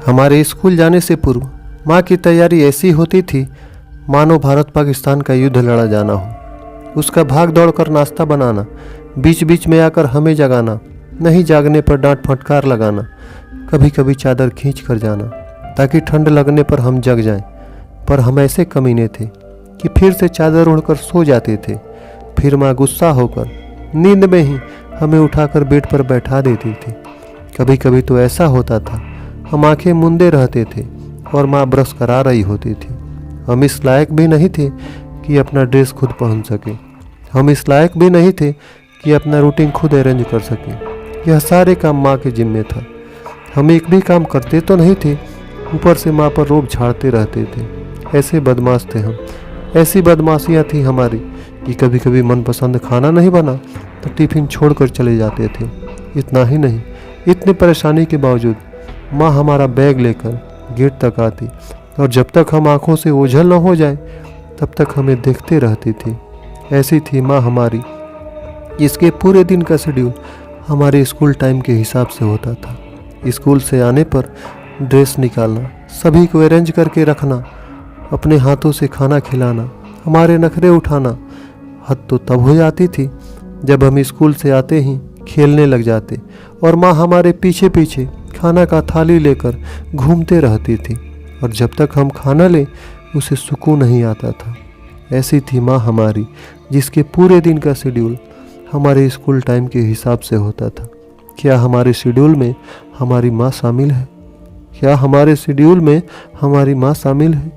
हमारे स्कूल जाने से पूर्व माँ की तैयारी ऐसी होती थी मानो भारत पाकिस्तान का युद्ध लड़ा जाना हो। उसका भाग दौड़ कर नाश्ता बनाना, बीच बीच में आकर हमें जगाना, नहीं जागने पर डांट फटकार लगाना, कभी कभी चादर खींच कर जाना ताकि ठंड लगने पर हम जग जाएं। पर हम ऐसे कमीने थे कि फिर से चादर ओढ़कर सो जाते थे। फिर माँ गुस्सा होकर नींद में ही हमें उठाकर बेड पर बैठा देती थी। कभी कभी तो ऐसा होता था हम आंखें मूंदे रहते थे और माँ ब्रश करा रही होती थी। हम इस लायक भी नहीं थे कि अपना ड्रेस खुद पहन सके। हम इस लायक भी नहीं थे कि अपना रूटीन खुद अरेंज कर सके। यह सारे काम माँ के जिम्मे था। हम एक भी काम करते तो नहीं थे, ऊपर से माँ पर रोब झाड़ते रहते थे। ऐसे बदमाश थे हम। ऐसी बदमाशियाँ थी हमारी कि कभी कभी मनपसंद खाना नहीं बना तो टिफ़िन छोड़कर चले जाते थे। इतना ही नहीं, इतनी परेशानी के बावजूद माँ हमारा बैग लेकर गेट तक आती और जब तक हम आंखों से ओझल न हो जाए तब तक हमें देखते रहती थी। ऐसी थी माँ हमारी, जिसके पूरे दिन का शेड्यूल हमारे स्कूल टाइम के हिसाब से होता था। स्कूल से आने पर ड्रेस निकालना, सभी को अरेंज करके रखना, अपने हाथों से खाना खिलाना, हमारे नखरे उठाना। हद तो तब हो जाती थी जब हम स्कूल से आते ही खेलने लग जाते और माँ हमारे पीछे पीछे खाना का थाली लेकर घूमते रहती थी और जब तक हम खाना लें उसे सुकून नहीं आता था। ऐसी थी माँ हमारी, जिसके पूरे दिन का शेड्यूल हमारे स्कूल टाइम के हिसाब से होता था। क्या हमारे शेड्यूल में हमारी माँ शामिल है? क्या हमारे शेड्यूल में हमारी माँ शामिल है?